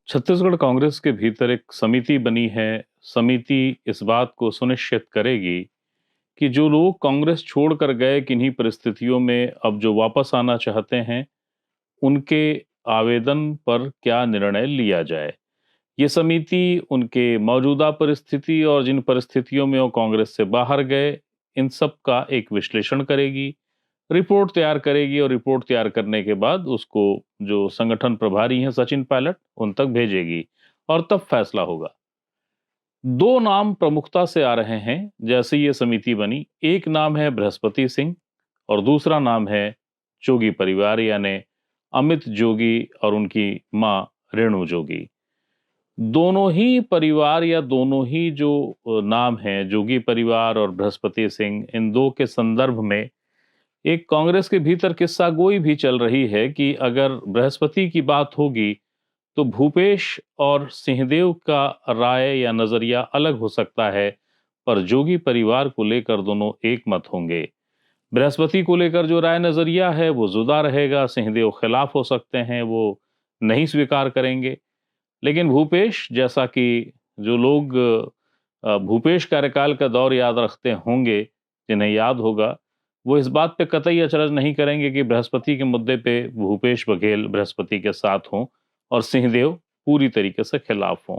छत्तीसगढ़ कांग्रेस के भीतर एक समिति बनी है। समिति इस बात को सुनिश्चित करेगी कि जो लोग कांग्रेस छोड़कर गए, किन्हीं परिस्थितियों में अब जो वापस आना चाहते हैं, उनके आवेदन पर क्या निर्णय लिया जाए। ये समिति उनके मौजूदा परिस्थिति और जिन परिस्थितियों में वो कांग्रेस से बाहर गए, इन सब का एक विश्लेषण करेगी, रिपोर्ट तैयार करेगी और रिपोर्ट तैयार करने के बाद उसको जो संगठन प्रभारी हैं सचिन पायलट, उन तक भेजेगी और तब फैसला होगा। दो नाम प्रमुखता से आ रहे हैं जैसे ये समिति बनी। एक नाम है बृहस्पति सिंह और दूसरा नाम है जोगी परिवार, यानी अमित जोगी और उनकी मां रेणु जोगी। दोनों ही परिवार या दोनों ही जो नाम हैं, जोगी परिवार और बृहस्पति सिंह, इन दो के संदर्भ में एक कांग्रेस के भीतर किस्सा गोई भी चल रही है कि अगर बृहस्पति की बात होगी तो भूपेश और सिंहदेव का राय या नजरिया अलग हो सकता है, पर जोगी परिवार को लेकर दोनों एक मत होंगे। बृहस्पति को लेकर जो राय नजरिया है वो जुदा रहेगा, सिंहदेव खिलाफ हो सकते हैं, वो नहीं स्वीकार करेंगे। लेकिन भूपेश, जैसा कि जो लोग भूपेश कार्यकाल का दौर याद रखते होंगे, जिन्हें याद होगा, वो इस बात पे कतई अचरज नहीं करेंगे कि बृहस्पति के मुद्दे पे भूपेश बघेल बृहस्पति के साथ हों और सिंहदेव पूरी तरीके से खिलाफ हों।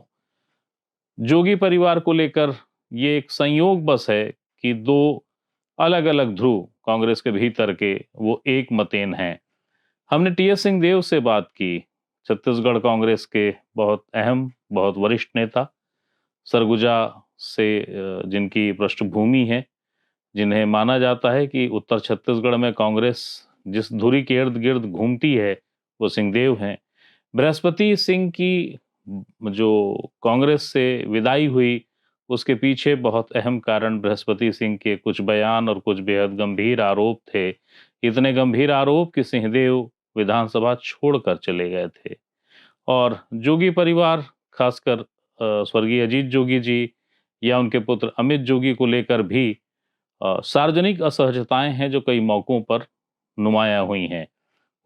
जोगी परिवार को लेकर ये एक संयोग बस है कि दो अलग अलग ध्रुव कांग्रेस के भीतर के वो एक मतेन हैं। हमने टीएस सिंहदेव से बात की, छत्तीसगढ़ कांग्रेस के बहुत अहम, बहुत वरिष्ठ नेता, सरगुजा से जिनकी पृष्ठभूमि है, जिन्हें माना जाता है कि उत्तर छत्तीसगढ़ में कांग्रेस जिस धुरी के इर्द गिर्द घूमती है वो सिंहदेव हैं। बृहस्पति सिंह की जो कांग्रेस से विदाई हुई, उसके पीछे बहुत अहम कारण बृहस्पति सिंह के कुछ बयान और कुछ बेहद गंभीर आरोप थे। इतने गंभीर आरोप कि सिंहदेव विधानसभा छोड़कर चले गए थे। और जोगी परिवार, खासकर स्वर्गीय अजीत जोगी जी या उनके पुत्र अमित जोगी को लेकर भी सार्वजनिक असहजताएं हैं जो कई मौकों पर नुमाया हुई हैं।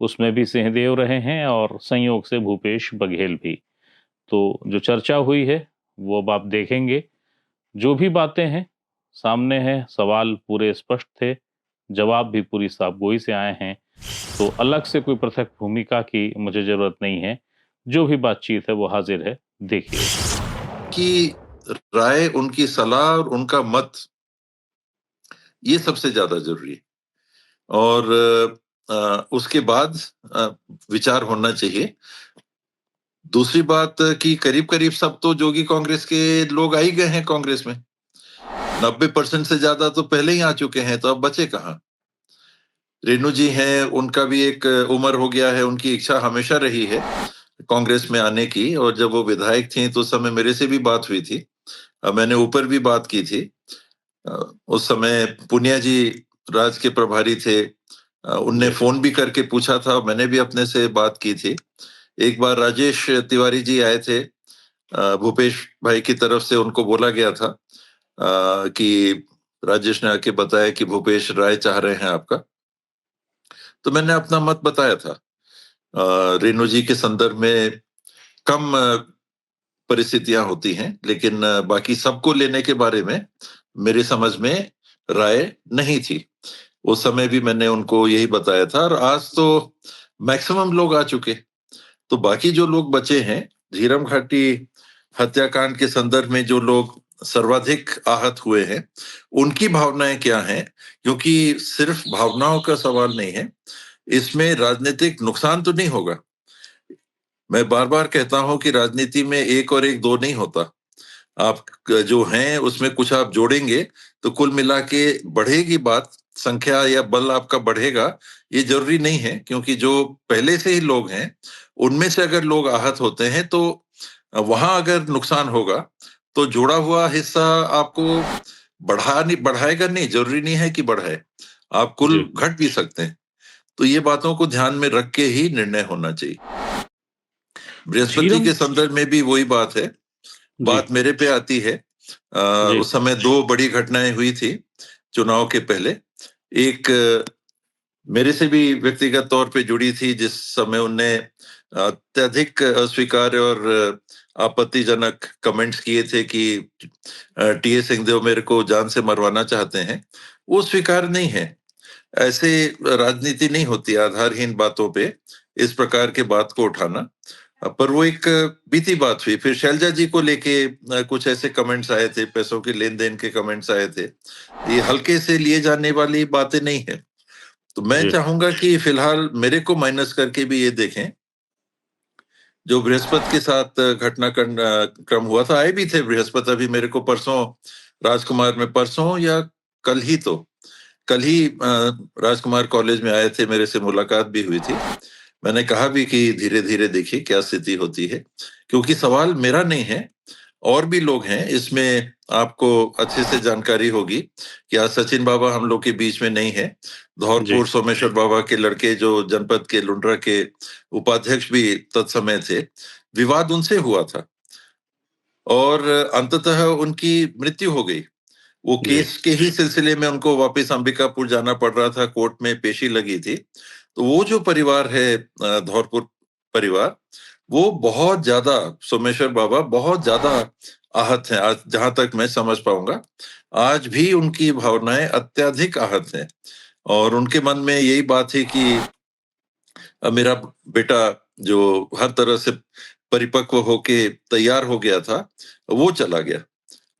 उसमें भी सिंहदेव रहे हैं और संयोग से भूपेश बघेल भी। तो जो चर्चा हुई है वो अब आप देखेंगे। जो भी बातें हैं सामने हैं, सवाल पूरे स्पष्ट थे, जवाब भी पूरी साफगोई से आए हैं। तो अलग से कोई पृथक भूमिका की मुझे जरूरत नहीं है। जो भी बातचीत है वो हाजिर है, देखिए। की राय, उनकी सलाह और उनका मत, ये सबसे ज्यादा जरूरी है। और उसके बाद विचार होना चाहिए। दूसरी बात कि करीब करीब सब तो जोगी कांग्रेस के लोग आ ही गए हैं कांग्रेस में। 90% से ज्यादा तो पहले ही आ चुके हैं, तो अब बचे कहाँ। रेणु जी हैं, उनका भी एक उम्र हो गया है, उनकी इच्छा हमेशा रही है कांग्रेस में आने की। और जब वो विधायक थी तो उस समय मेरे से भी बात हुई थी, मैंने ऊपर भी बात की थी। उस समय पुनिया जी राज के प्रभारी थे, उनने फोन भी करके पूछा था, मैंने भी अपने से बात की थी। एक बार राजेश तिवारी जी आए थे, भूपेश भाई की तरफ से उनको बोला गया था कि राजेश ने आके बताया कि भूपेश राय चाह रहे हैं आपका। तो मैंने अपना मत बताया था। रेणु जी के संदर्भ में कम परिस्थितियां होती हैं, लेकिन बाकी सबको लेने के बारे में मेरे समझ में राय नहीं थी। उस समय भी मैंने उनको यही बताया था। और आज तो मैक्सिमम लोग आ चुके, तो बाकी जो लोग बचे हैं, झीरम घाटी हत्याकांड के संदर्भ में जो लोग सर्वाधिक आहत हुए हैं, उनकी भावनाएं क्या हैं, क्योंकि सिर्फ भावनाओं का सवाल नहीं है, इसमें राजनीतिक नुकसान तो नहीं होगा। मैं बार बार कहता हूं कि राजनीति में एक और एक दो नहीं होता। आप जो हैं उसमें कुछ आप जोड़ेंगे तो कुल मिला के बढ़ेगी बात, संख्या या बल आपका बढ़ेगा। ये जरूरी नहीं है, क्योंकि जो पहले से ही लोग हैं उनमें से अगर लोग आहत होते हैं तो वहां अगर नुकसान होगा तो जोड़ा हुआ हिस्सा आपको बढ़ाएगा नहीं, जरूरी नहीं है कि बढ़ाए, आप कुल घट भी सकते हैं। तो ये बातों को ध्यान में रख के ही निर्णय होना चाहिए। बृहस्पति के संदर्भ में भी वही बात है। बात मेरे पे आती है। उस समय दो बड़ी घटनाएं हुई थी चुनाव के पहले। एक मेरे से भी व्यक्तिगत तौर पे जुड़ी थी, जिस समय उनने अत्यधिक अस्वीकार्य और आपत्तिजनक कमेंट्स किए थे कि टी.एस. सिंहदेव मेरे को जान से मरवाना चाहते हैं, वो स्वीकार नहीं है। ऐसे राजनीति नहीं होती आधारहीन बातों पे इस प्रकार के बात को उठाना। पर वो एक बीती बात हुई। फिर शैलजा जी को लेके कुछ ऐसे कमेंट्स आए थे, पैसों के लेन-देन के कमेंट्स आए थे। ये हल्के से लिए जाने वाली बातें नहीं है। तो मैं जी, चाहूँगा कि फिलहाल मेरे को माइनस करके भी ये देखें, जो बृहस्पति के साथ घटनाक्रम क्रम हुआ था, आए भी थे बृहस्पति अभी मेरे को परसों राजकुमार में परसों या कल ही तो कल ही राजकुमार कॉलेज में आए थे, मेरे से मुलाकात भी हुई थी। मैंने कहा भी कि धीरे-धीरे देखिए क्या स्थिति होती है, क्योंकि सवाल मेरा नहीं है, और भी लोग हैं इसमें। आपको अच्छे से जानकारी होगी कि आज सचिन बाबा हम लोग के बीच में नहीं है। जी, धौलपुर सोमेश्वर बाबा के लड़के जो जनपद के लुंड्रा के उपाध्यक्ष भी तत्समय थे, विवाद उनसे हुआ था और अंततः उनकी मृत्यु हो गई। वो जी, केस के ही सिलसिले में उनको वापस अंबिकापुर जाना पड़ रहा था, कोर्ट में पेशी लगी थी। तो वो जो परिवार है धौरपुर परिवार, वो बहुत ज्यादा, सोमेश्वर बाबा बहुत ज्यादा आहत हैं आज, जहां तक मैं समझ पाऊंगा। आज भी उनकी भावनाएं अत्यधिक आहत हैं और उनके मन में यही बात है कि मेरा बेटा जो हर तरह से परिपक्व होके तैयार हो गया था, वो चला गया।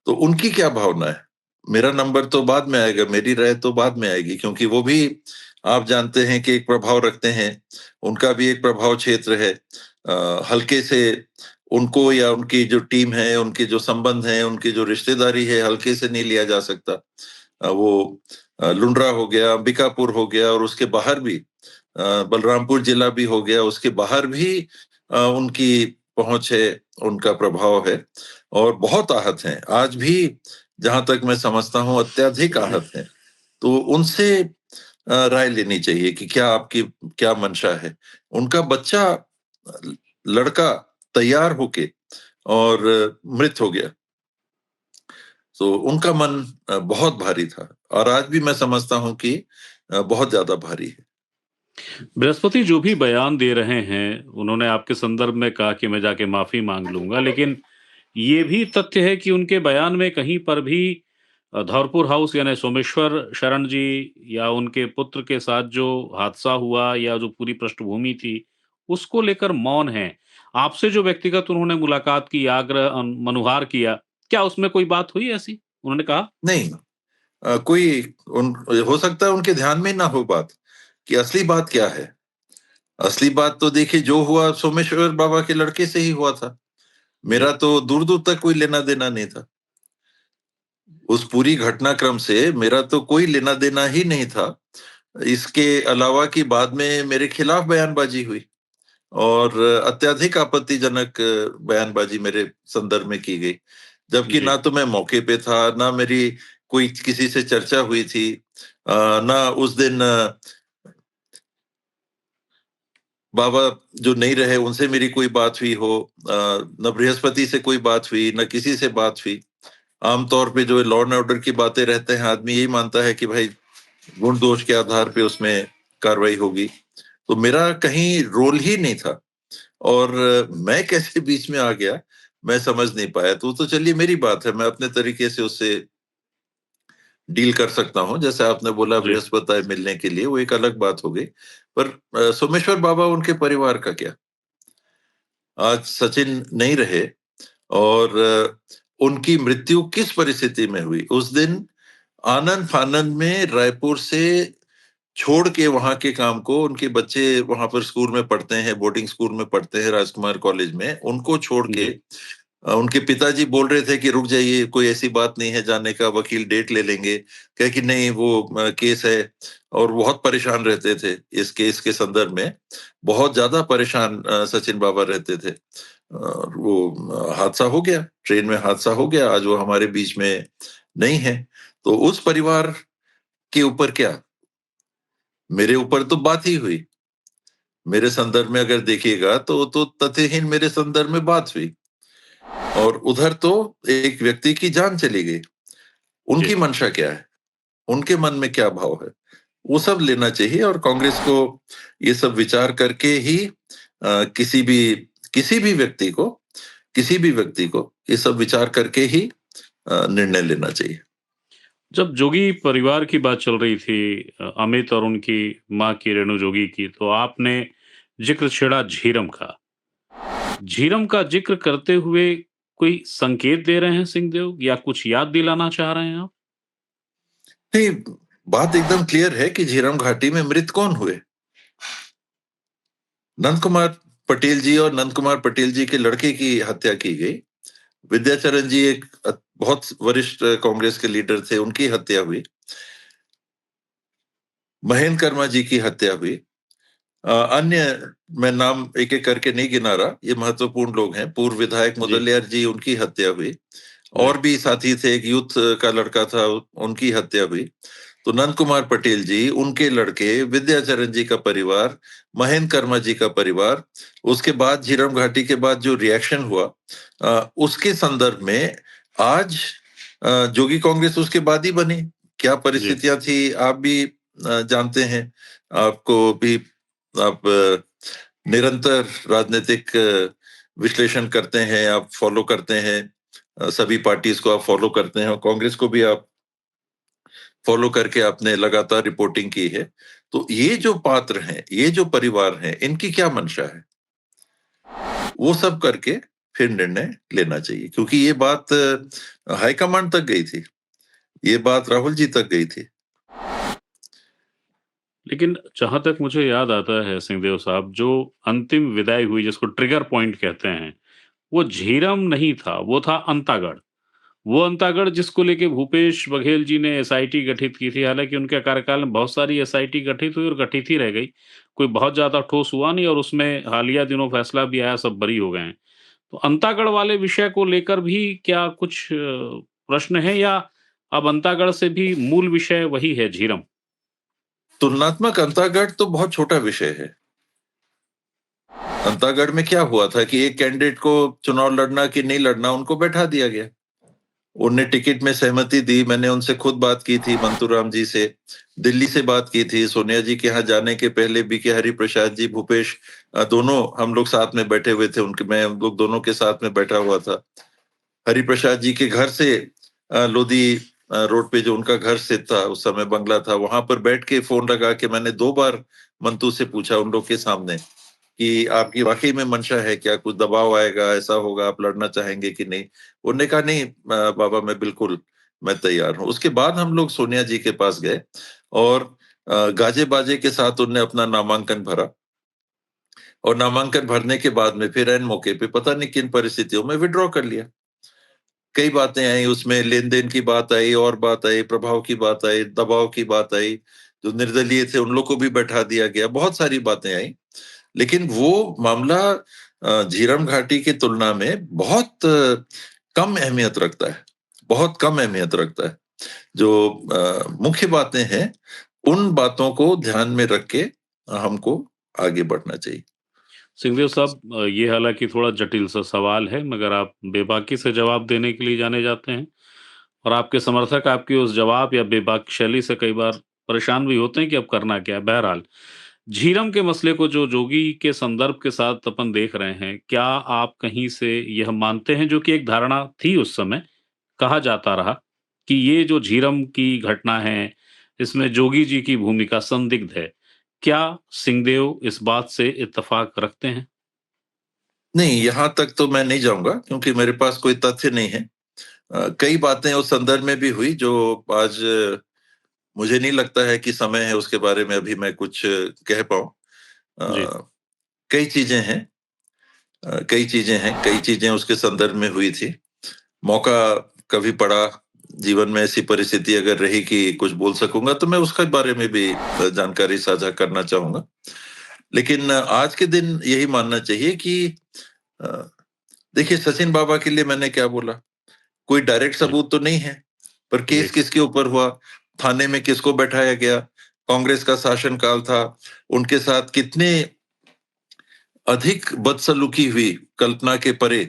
तो उनकी क्या भावना है? मेरा नंबर तो बाद में आएगा, मेरी राय तो बाद में आएगी, क्योंकि वो भी आप जानते हैं कि एक प्रभाव रखते हैं। उनका भी एक प्रभाव क्षेत्र है। हल्के से उनको या उनकी जो टीम है, उनके जो संबंध हैं, उनकी जो रिश्तेदारी है, हल्के से नहीं लिया जा सकता। वो लुंड्रा हो गया, अंबिकापुर हो गया और उसके बाहर भी बलरामपुर जिला भी हो गया, उसके बाहर भी उनकी पहुंच है, उनका प्रभाव है और बहुत आहत हैं। आज भी जहां तक मैं समझता हूं अत्यधिक आहत हैं। तो उनसे राय लेनी चाहिए कि क्या आपकी क्या मंशा है। उनका बच्चा लड़का तैयार होके और मृत हो गया, तो उनका मन बहुत भारी था और आज भी मैं समझता हूं कि बहुत ज्यादा भारी है। बृहस्पति जो भी बयान दे रहे हैं, उन्होंने आपके संदर्भ में कहा कि मैं जाके माफ़ी माँग लूँगा, लेकिन ये भी तथ्य है कि उनके बयान में कहीं पर भी धौरपुर हाउस यानी सोमेश्वर शरण जी या उनके पुत्र के साथ जो हादसा हुआ या जो पूरी पृष्ठभूमि थी, उसको लेकर मौन हैं। आपसे जो व्यक्तिगत उन्होंने मुलाकात की, आग्रह मनुहार किया, क्या उसमें कोई बात हुई ऐसी? उन्होंने कहा? नहीं, कोई उन हो सकता है उनके ध्यान में ना हो बात कि असली बात क्या है। असली बात तो देखिए, जो हुआ सोमेश्वर बाबा के लड़के से ही हुआ था। मेरा जी, तो दूर दूर तक कोई लेना देना नहीं था उस पूरी घटनाक्रम से। मेरा तो कोई लेना देना ही नहीं था। इसके अलावा कि बाद में मेरे खिलाफ बयानबाजी हुई और अत्यधिक आपत्तिजनक बयानबाजी मेरे संदर्भ में की गई, जबकि जी, ना तो मैं मौके पे था, ना मेरी कोई किसी से चर्चा हुई थी, ना उस दिन बाबा जो नहीं रहे उनसे मेरी कोई बात हुई हो, न बृहस्पति से कोई बात हुई, न किसी से बात हुई। आमतौर पे जो लॉ एंड ऑर्डर की बातें रहते हैं, आदमी यही मानता है कि भाई गुण दोष के आधार पे उसमें कार्रवाई होगी। तो मेरा कहीं रोल ही नहीं था और मैं कैसे बीच में आ गया, मैं समझ नहीं पाया। तो चलिए मेरी बात है, मैं अपने तरीके से उससे डील कर सकता हूँ। जैसे आपने बोला जी, बृहस्पति आए मिलने के लिए, वो एक अलग बात हो गई। पर सोमेश्वर बाबा उनके परिवार का क्या? आज सचिन नहीं रहे और उनकी मृत्यु किस परिस्थिति में हुई? उस दिन आनन-फानन में रायपुर से छोड़ के वहाँ के काम को, उनके बच्चे वहाँ पर स्कूल में पढ़ते हैं, बोर्डिंग स्कूल में पढ़ते हैं राजकुमार कॉलेज में, उनको छोड़ के जी, उनके पिताजी बोल रहे थे कि रुक जाइए, कोई ऐसी बात नहीं है जाने का, वकील डेट ले लेंगे। कहे कि नहीं, वो केस है और बहुत परेशान रहते थे इस केस के संदर्भ में। बहुत ज़्यादा परेशान सचिन बाबा रहते थे। वो हादसा हो गया, ट्रेन में हादसा हो गया, आज वो हमारे बीच में नहीं है। तो उस परिवार के ऊपर क्या? मेरे ऊपर तो बात ही हुई। मेरे संदर्भ में अगर देखिएगा तो तथ्यहीन मेरे संदर्भ में बात हुई और उधर तो एक व्यक्ति की जान चली गई। उनकी जी। मंशा क्या है? उनके मन में क्या भाव है? वो सब लेना चाहिए और कांग्रेस को ये सब विचार करके ही किसी भी व्यक्ति को ये सब विचार करके ही निर्णय लेना चाहिए। जब जोगी परिवार की बात चल रही थी, अमित और उनकी माँ की, रेणु जोगी की, तो आपने ज़िक्र छेड़ा झीरम का। झीरम का ज़िक्र करते हुए कोई संकेत दे रहे हैं सिंहदेव, या कुछ याद दिलाना चाह रहे हैं आप? नहीं, बात एकदम क्लियर है कि झीरम घाटी में मृत कौन हुए? नंद कुमार पटेल जी और नंद कुमार पटेल जी के लड़के की हत्या की गई। विद्याचरण जी एक बहुत वरिष्ठ कांग्रेस के लीडर थे, उनकी हत्या हुई। महेंद्र कर्मा जी की हत्या हुई। अन्य मैं नाम एक एक करके नहीं गिना रहा, ये महत्वपूर्ण लोग हैं। पूर्व विधायक जी, मुदलियार जी, उनकी हत्या हुई। जी। और भी साथी थे, एक यूथ का लड़का था, उनकी हत्या हुई। तो नंद कुमार पटेल जी, उनके लड़के, विद्याचरण जी का परिवार, महेंद्र कर्मा जी का परिवार, उसके बाद झीरम घाटी के बाद जो रिएक्शन हुआ, उसके संदर्भ में आज जोगी कांग्रेस उसके बाद ही बनी। क्या जी। परिस्थितियां थी आप भी जानते हैं। आपको भी आप निरंतर राजनीतिक विश्लेषण करते हैं, आप फॉलो करते हैं, सभी पार्टीज को आप फॉलो करते हैं और कांग्रेस को भी आप फॉलो करके आपने लगातार रिपोर्टिंग की है। तो ये जो पात्र हैं, ये जो परिवार हैं, इनकी क्या मंशा है, वो सब करके फिर निर्णय लेना चाहिए, क्योंकि ये बात हाईकमांड तक गई थी, ये बात राहुल जी तक गई थी। लेकिन जहाँ तक मुझे याद आता है सिंहदेव साहब, जो अंतिम विदाई हुई जिसको ट्रिगर पॉइंट कहते हैं, वो झीरम नहीं था, वो था अंतागढ़। वो अंतागढ़ जिसको लेके भूपेश बघेल जी ने एसआईटी गठित की थी, हालाँकि उनके कार्यकाल में बहुत सारी एसआईटी गठित हुई और गठित ही रह गई। कोई बहुत ज़्यादा ठोस हुआ नहीं और उसमें हालिया दिनों फैसला भी आया, सब बरी हो गए हैं। तो अंतागढ़ वाले विषय को लेकर भी क्या कुछ प्रश्न है, या अब अंतागढ़ से भी मूल विषय वही है झीरम? तुलनात्मक अंतागढ़ तो बहुत छोटा विषय है। अंतागढ़ में क्या हुआ था कि एक कैंडिडेट को चुनाव लड़ना कि नहीं लड़ना, उनको बैठा दिया गया। उनने टिकट में सहमति दी, मैंने उनसे खुद बात की थी, मंतूराम जी से, दिल्ली से बात की थी, सोनिया जी के यहाँ जाने के पहले बीके हरिप्रसाद जी, भूपेश, दोनों हम लोग साथ में बैठे हुए थे, उनके मैं हम लोग दोनों के साथ में बैठा हुआ था। हरिप्रसाद जी के घर से लोधी रोड पे जो उनका घर स्थित था, उस समय बंगला था, वहां पर बैठ के फोन लगा के मैंने 2 बार मंतू से पूछा उन लोग के सामने कि आपकी वाकई में मंशा है क्या, कुछ दबाव आएगा, ऐसा होगा, आप लड़ना चाहेंगे कि नहीं? उन्होंने कहा नहीं बाबा, मैं बिल्कुल मैं तैयार हूँ। उसके बाद हम लोग सोनिया जी के पास गए और गाजे बाजे के साथ उनने अपना नामांकन भरा और नामांकन भरने के बाद में फिर ऐन मौके पे पता नहीं किन परिस्थितियों में विड्रॉ कर लिया। कई बातें आई उसमें, लेन देन की बात आई और बात आई, प्रभाव की बात आई, दबाव की बात आई, जो निर्दलीय थे उन लोग को भी बैठा दिया गया, बहुत सारी बातें आई। लेकिन वो मामला झीरम घाटी की तुलना में बहुत कम अहमियत रखता है, बहुत कम अहमियत रखता है। जो मुख्य बातें हैं, उन बातों को ध्यान में रख के हमको आगे बढ़ना चाहिए। सिंहदेव साहब, ये हालाँकि थोड़ा जटिल सा सवाल है, मगर आप बेबाकी से जवाब देने के लिए जाने जाते हैं और आपके समर्थक आपकी उस जवाब या बेबाक शैली से कई बार परेशान भी होते हैं कि अब करना क्या है। बहरहाल, झीरम के मसले को जो जोगी के संदर्भ के साथ अपन देख रहे हैं, क्या आप कहीं से यह मानते हैं, जो कि एक धारणा थी उस समय, कहा जाता रहा, कि ये जो झीरम की घटना है, इसमें जोगी जी की भूमिका संदिग्ध है। क्या सिंहदेव इस बात से इत्तेफ़ाक रखते हैं? नहीं, यहाँ तक तो मैं नहीं जाऊँगा क्योंकि मेरे पास कोई तथ्य नहीं है। कई बातें उस संदर्भ में भी हुई जो आज मुझे नहीं लगता है कि समय है उसके बारे में अभी मैं कुछ कह पाऊँ। जी, कई चीज़ें हैं, कई चीज़ें उसके संदर्भ में हुई थी। मौका कभी पड़ा, जीवन में ऐसी परिस्थिति अगर रही कि कुछ बोल सकूँगा तो मैं उसके बारे में भी जानकारी साझा करना चाहूँगा। लेकिन आज के दिन यही मानना चाहिए कि अ, देखिए, सचिन बाबा के लिए मैंने क्या बोला, कोई डायरेक्ट जी, सबूत तो नहीं है, पर जी, केस किसके ऊपर हुआ, थाने में किसको बैठाया गया, कांग्रेस का शासनकाल था, उनके साथ कितने अधिक बदसलूकी हुई कल्पना के परे,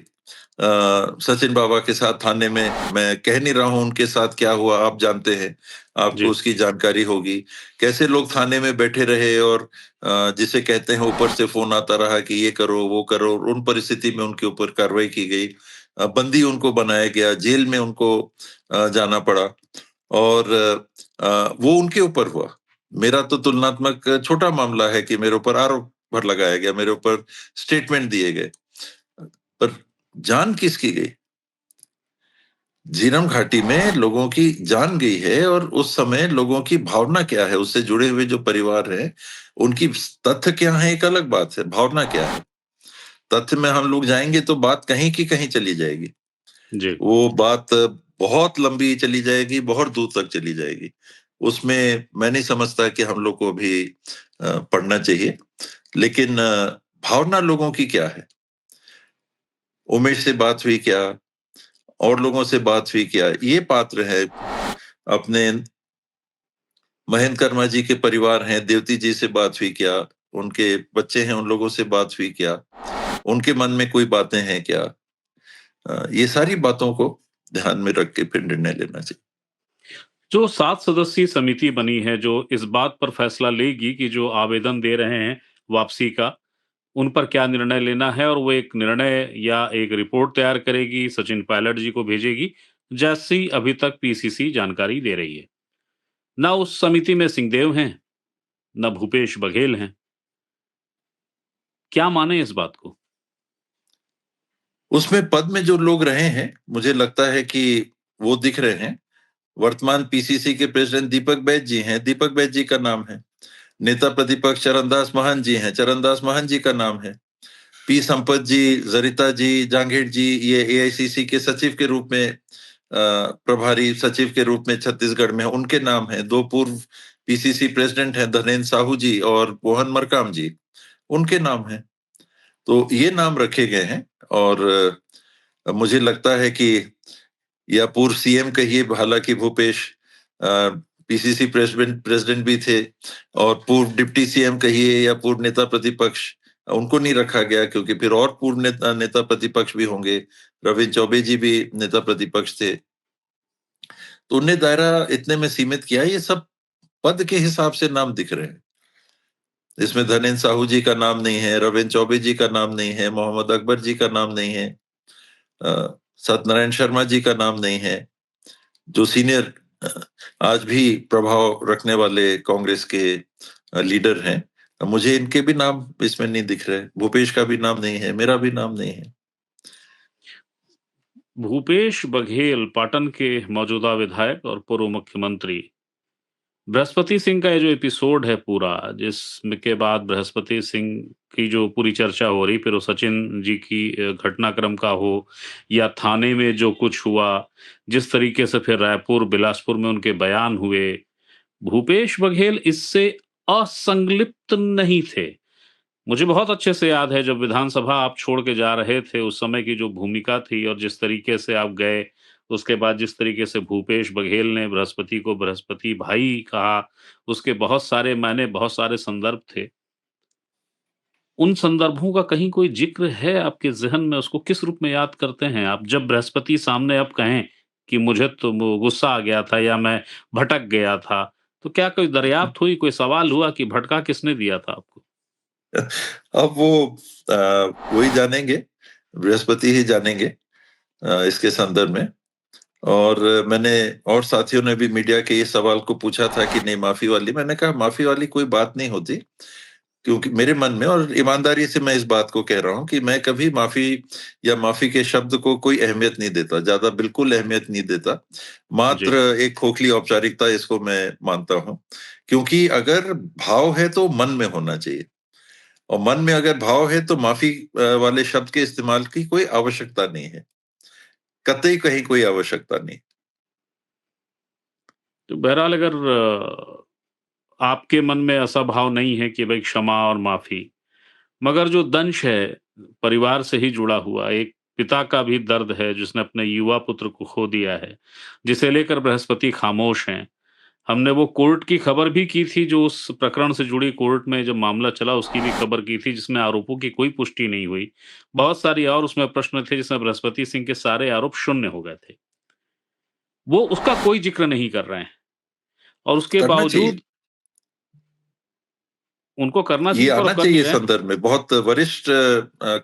सचिन बाबा के साथ थाने में, मैं कह नहीं रहा हूं उनके साथ क्या हुआ, आप जानते हैं, आपको जी, उसकी जानकारी होगी। कैसे लोग थाने में बैठे रहे और जिसे कहते हैं ऊपर से फोन आता रहा कि ये करो वो करो, उन परिस्थिति में उनके ऊपर कार्रवाई की गई, बंदी उनको बनाया गया, जेल में उनको जाना पड़ा, और वो उनके ऊपर हुआ। मेरा तो तुलनात्मक छोटा मामला है कि मेरे ऊपर आरोप भर लगाया गया, मेरे ऊपर स्टेटमेंट दिए गए, पर जान किसकी गई? झीरम घाटी में लोगों की जान गई है, और उस समय लोगों की भावना क्या है, उससे जुड़े हुए जो परिवार हैं, उनकी तथ्य क्या है एक अलग बात है, भावना क्या है। तथ्य में हम लोग जाएंगे तो बात कहीं की कहीं चली जाएगी, जी। वो बात बहुत लंबी चली जाएगी, बहुत दूर तक चली जाएगी। उसमें मैं नहीं समझता कि हम लोग को अभी पढ़ना चाहिए, लेकिन भावना लोगों की क्या है? उमेश से बात हुई क्या, और लोगों से बात हुई क्या, ये पात्र है। अपने महेंद्र कर्मा जी के परिवार हैं, देवती जी से बात हुई क्या, उनके बच्चे हैं, उन लोगों से बात हुई क्या, उनके मन में कोई बातें हैं क्या? ये सारी बातों को ध्यान में रख के फिर निर्णय लेना चाहिए। जो 7 सदस्यीय समिति बनी है, जो इस बात पर फैसला लेगी कि जो आवेदन दे रहे हैं वापसी का, उन पर क्या निर्णय लेना है, और वो एक निर्णय या एक रिपोर्ट तैयार करेगी, सचिन पायलट जी को भेजेगी, जैसी अभी तक पीसीसी जानकारी दे रही है। ना उस समिति में सिंहदेव हैं, ना भूपेश बघेल हैं। क्या माने इस बात को? उसमें पद में जो लोग रहे हैं, मुझे लगता है कि वो दिख रहे हैं। वर्तमान पीसीसी के प्रेसिडेंट दीपक बैज जी हैं, दीपक बैज जी का नाम है। नेता प्रतिपक्ष चरणदास महंत जी हैं, चरणदास महंत जी का नाम है। पी संपत जी, जरिता जी, जांघेड़ जी, ये एआईसीसी के सचिव के रूप में, प्रभारी सचिव के रूप में छत्तीसगढ़ में उनके नाम हैं। दो पूर्व पीसीसी प्रेसिडेंट हैं, धनेन्द्र साहू जी और मोहन मरकाम जी, उनके नाम हैं। तो ये नाम रखे गए हैं, और मुझे लगता है कि, या पूर्व सीएम कहिए, हालांकि भूपेश पीसीसी प्रेसिडेंट प्रेसिडेंट भी थे, और पूर्व डिप्टी सीएम कहिए या पूर्व नेता प्रतिपक्ष, उनको नहीं रखा गया क्योंकि फिर और पूर्व नेता प्रतिपक्ष भी होंगे। रविंद्र चौबे जी भी नेता प्रतिपक्ष थे, तो उन्हें दायरा इतने में सीमित किया। ये सब पद के हिसाब से नाम दिख रहे हैं। इसमें धनेन्द्र साहू जी का नाम नहीं है, रविंद्र चौबे जी का नाम नहीं है, मोहम्मद अकबर जी का नाम नहीं है, सत्यनारायण शर्मा जी का नाम नहीं है, जो सीनियर आज भी प्रभाव रखने वाले कांग्रेस के लीडर हैं। मुझे इनके भी नाम इसमें नहीं दिख रहे, भूपेश का भी नाम नहीं है, मेरा भी नाम नहीं है। भूपेश बघेल पाटन के मौजूदा विधायक और पूर्व मुख्यमंत्री बृहस्पति सिंह का ये जो एपिसोड है पूरा, जिसमें के बाद बृहस्पति सिंह की जो पूरी चर्चा हो रही, फिर वो सचिन जी की घटनाक्रम का हो, या थाने में जो कुछ हुआ, जिस तरीके से फिर रायपुर, बिलासपुर में उनके बयान हुए, भूपेश बघेल इससे असंलिप्त नहीं थे। मुझे बहुत अच्छे से याद है, जब विधानसभा आप छोड़ के जा रहे थे, उस समय की जो भूमिका थी और जिस तरीके से आप गए, उसके बाद जिस तरीके से भूपेश बघेल ने बृहस्पति को बृहस्पति भाई कहा, उसके बहुत सारे मायने, बहुत सारे संदर्भ थे। उन संदर्भों का कहीं कोई ज़िक्र है आपके ज़हन में? उसको किस रूप में याद करते हैं आप? जब बृहस्पति सामने अब कहें कि मुझे तो वो गुस्सा आ गया था या मैं भटक गया था, तो क्या कोई दरियाफ्त हुई, कोई सवाल हुआ कि भटका किसने दिया था आपको? अब वो वही जानेंगे, बृहस्पति ही जानेंगे इसके संदर्भ में। और मैंने और साथियों ने भी मीडिया के ये सवाल को पूछा था कि नहीं माफी वाली, मैंने कहा माफी वाली कोई बात नहीं होती, क्योंकि मेरे मन में, और ईमानदारी से मैं इस बात को कह रहा हूं कि मैं कभी माफी या माफी के शब्द को कोई अहमियत नहीं देता, ज्यादा बिल्कुल अहमियत नहीं देता। जी। मात्र एक खोखली औपचारिकता इसको मैं मानता हूं, क्योंकि अगर भाव है तो मन में होना चाहिए, और मन में अगर भाव है तो माफी वाले शब्द के इस्तेमाल की कोई आवश्यकता नहीं है, कतई कहीं कोई आवश्यकता नहीं। तो बहरहाल अगर आपके मन में ऐसा भाव नहीं है कि भई क्षमा और माफ़ी, मगर जो दंश है, परिवार से ही जुड़ा हुआ, एक पिता का भी दर्द है जिसने अपने युवा पुत्र को खो दिया है, जिसे लेकर बृहस्पति खामोश हैं। हमने वो कोर्ट की खबर भी की थी, जो उस प्रकरण से जुड़ी कोर्ट में जब मामला चला उसकी भी खबर की थी, जिसमें आरोपों की कोई पुष्टि नहीं हुई। बहुत सारी और उसमें प्रश्न थे जिसमें बृहस्पति सिंह के सारे आरोप शून्य हो गए थे। वो उसका कोई ज़िक्र नहीं कर रहे हैं और उसके करना चाहिए। बावजूद उनको करना ये चाहिए था और आना कर नहीं चाहिए रहे हैं। संदर्भ में। बहुत वरिष्ठ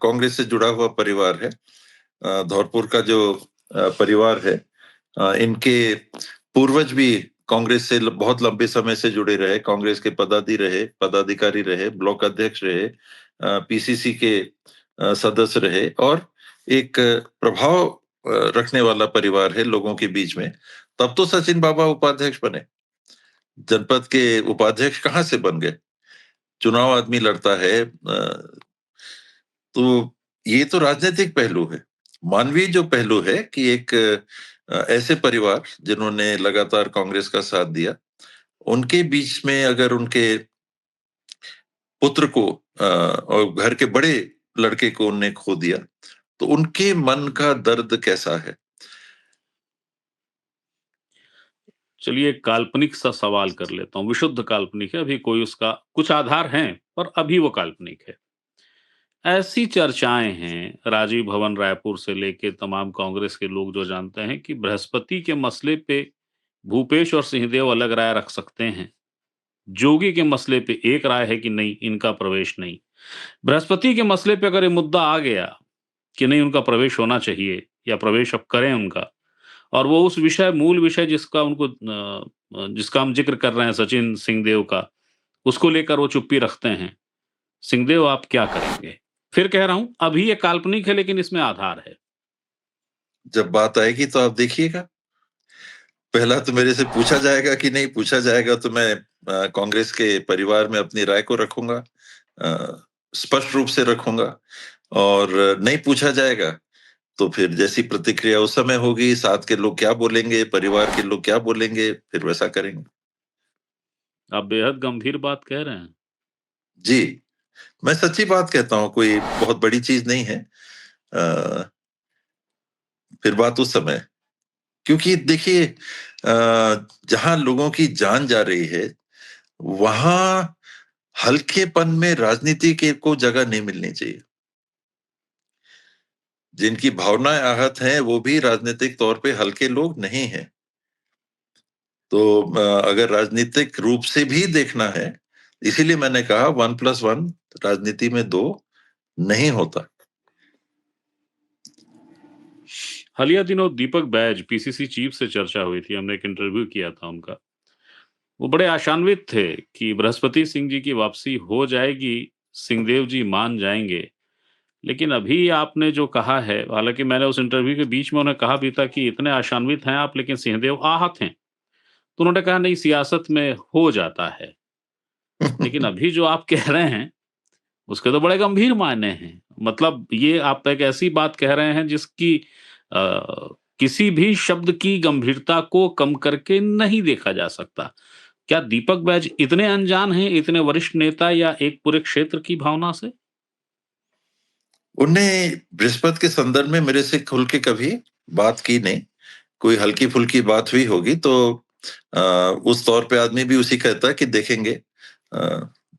कांग्रेस से जुड़ा हुआ परिवार है। धौरपुर का जो परिवार है, इनके पूर्वज भी कांग्रेस से बहुत लंबे समय से जुड़े रहे, कांग्रेस के पदाधिकारी रहे, ब्लॉक अध्यक्ष रहे, पीसीसी के सदस्य रहे और एक प्रभाव रखने वाला परिवार है लोगों के बीच में। तब तो सचिन बाबा उपाध्यक्ष बने। जनपद के उपाध्यक्ष कहाँ से बन गए? चुनाव आदमी लड़ता है। तो ये तो राजनीतिक पहलू है। मानवीय जो पहलू है कि एक ऐसे परिवार जिन्होंने लगातार कांग्रेस का साथ दिया, उनके बीच में अगर उनके पुत्र को और घर के बड़े लड़के को उनने खो दिया, तो उनके मन का दर्द कैसा है? चलिए एक काल्पनिक सा सवाल कर लेता हूँ, विशुद्ध काल्पनिक है, अभी कोई उसका कुछ आधार हैं, पर अभी वो काल्पनिक है। ऐसी चर्चाएँ हैं, राजीव भवन रायपुर से लेके तमाम कांग्रेस के लोग जो जानते हैं कि बृहस्पति के मसले पे भूपेश और सिंहदेव अलग राय रख सकते हैं। जोगी के मसले पे एक राय है कि नहीं, इनका प्रवेश नहीं। बृहस्पति के मसले पे अगर ये मुद्दा आ गया कि नहीं उनका प्रवेश होना चाहिए या प्रवेश अब करें उनका और वो उस विषय मूल विषय जिसका उनको जिसका हम ज़िक्र कर रहे हैं सचिन सिंहदेव का, उसको लेकर वो चुप्पी रखते हैं। सिंहदेव आप क्या करेंगे? फिर कह रहा हूँ, अभी ये काल्पनिक है लेकिन इसमें आधार है। जब बात आएगी तो आप देखिएगा। पहला तो मेरे से पूछा जाएगा कि नहीं पूछा जाएगा तो मैं कांग्रेस के परिवार में अपनी राय को रखूंगा, स्पष्ट रूप से रखूंगा। और नहीं पूछा जाएगा तो फिर जैसी प्रतिक्रिया उस समय होगी, साथ के लोग क्या बोलेंगे, परिवार के लोग क्या बोलेंगे, फिर वैसा करेंगे। आप बेहद गंभीर बात कह रहे हैं। जी, मैं सच्ची बात कहता हूँ, कोई बहुत बड़ी चीज नहीं है। अ, फिर बात उस समय, क्योंकि देखिए जहां लोगों की जान जा रही है, वहां हल्केपन में राजनीति के को जगह नहीं मिलनी चाहिए। जिनकी भावनाएं आहत हैं, वो भी राजनीतिक तौर पे हल्के लोग नहीं हैं। तो अगर राजनीतिक रूप से भी देखना है, इसीलिए मैंने कहा 1+1 राजनीति में 2 नहीं होता। हालिया दिनों दीपक बैज पीसीसी चीफ से चर्चा हुई थी, हमने एक इंटरव्यू किया था उनका। वो बड़े आशान्वित थे कि बृहस्पति सिंह जी की वापसी हो जाएगी, सिंहदेव जी मान जाएँगे। लेकिन अभी आपने जो कहा है, हालाँकि मैंने उस इंटरव्यू के बीच में उन्हें कहा भी था कि इतने आशान्वित हैं आप लेकिन सिंहदेव आहत हैं। तो उन्होंने कहा नहीं सियासत में हो जाता है। लेकिन अभी जो आप कह रहे हैं, उसके तो बड़े गंभीर मायने हैं। मतलब ये आप एक ऐसी बात कह रहे हैं जिसकी अ, किसी भी शब्द की गंभीरता को कम करके नहीं देखा जा सकता। क्या दीपक बैज इतने अनजान हैं, इतने वरिष्ठ नेता या एक पूरे क्षेत्र की भावना से? उन्हें बृहस्पति के संदर्भ में मेरे से खुल के कभी बात की नहीं। कोई हल्की-फुल्की बात हुई होगी तो अ, उस तौर पे आदमी भी उसी कहता है कि देखेंगे,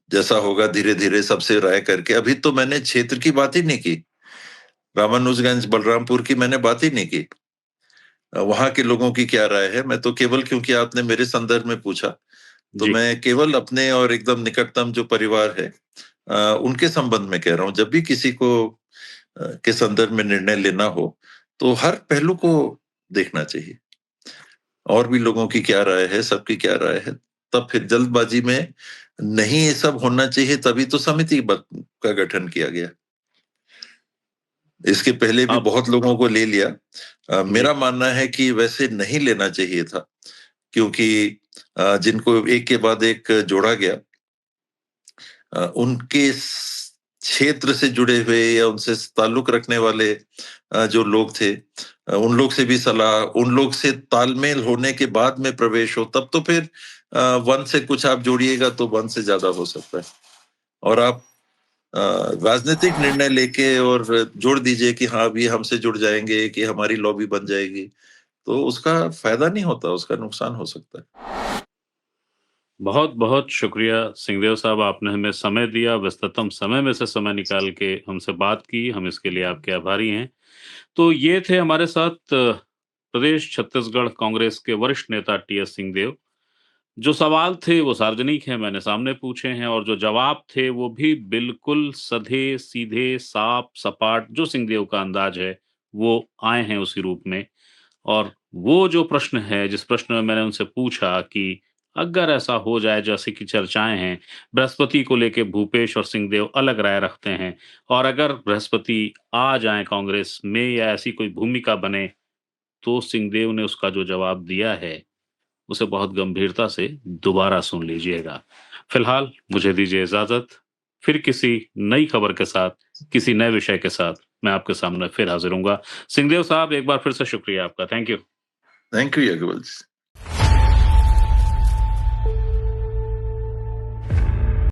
जैसा होगा धीरे-धीरे सबसे राय करके। अभी तो मैंने क्षेत्र की बात ही नहीं की। रामानुजगंज, बलरामपुर की मैंने बात ही नहीं की। वहाँ के लोगों की क्या राय है, मैं तो केवल, क्योंकि आपने मेरे संदर्भ में पूछा, तो जी। मैं केवल अपने और एकदम निकटतम जो परिवार है, उनके संबंध में कह रहा हूँ। जब भी किसी को के संदर्भ में निर्णय लेना हो, तो हर पहलू को देखना चाहिए। और भी लोगों की क्या राय है, सबकी क्या राय है, तब फिर जल्दबाजी में नहीं ये सब होना चाहिए, तभी तो समिति का गठन किया गया। इसके पहले भी अब बहुत लोगों को ले लिया। जी। मेरा मानना है कि वैसे नहीं लेना चाहिए था, क्योंकि जिनको एक के बाद एक जोड़ा गया, उनके क्षेत्र से जुड़े हुए या उनसे ताल्लुक रखने वाले जो लोग थे, उन लोग से भी सलाह, उन लोग से तालमेल होने के बाद में प्रवेश हो, तब तो फिर 1 से कुछ आप जोड़िएगा तो 1 से ज्यादा हो सकता है। और आप अ, राजनीतिक निर्णय लेके और जोड़ दीजिए कि हाँ अभी हमसे जुड़ जाएंगे, कि हमारी लॉबी बन जाएगी, तो उसका फायदा नहीं होता, उसका नुकसान हो सकता है। बहुत बहुत शुक्रिया सिंहदेव साहब, आपने हमें समय दिया, व्यस्ततम समय में से समय निकाल के हमसे बात की, हम इसके लिए आपके आभारी हैं। तो ये थे हमारे साथ प्रदेश छत्तीसगढ़ कांग्रेस के वरिष्ठ नेता टीएस सिंहदेव। जो सवाल थे वो सार्वजनिक हैं, मैंने सामने पूछे हैं, और जो जवाब थे वो भी बिल्कुल सधे, सीधे, साफ, सपाट, जो सिंहदेव का अंदाज है, वो आए हैं उसी रूप में। और वो जो प्रश्न है, जिस प्रश्न में मैंने उनसे पूछा कि अगर ऐसा हो जाए जैसे कि चर्चाएँ हैं, बृहस्पति को लेके भूपेश और सिंहदेव अलग राय रखते हैं, और अगर बृहस्पति आ जाएँ कांग्रेस में या ऐसी कोई भूमिका बने, तो सिंहदेव ने उसका जो जवाब दिया है, उसे बहुत गंभीरता से दोबारा सुन लीजिएगा। फिलहाल मुझे दीजिए इजाज़त, फिर किसी नई खबर के साथ, किसी नए विषय के साथ मैं आपके सामने फिर हाज़िर होऊँगा। सिंहदेव साहब, एक बार फिर से शुक्रिया आपका। Thank you. Thank you यागवल्स।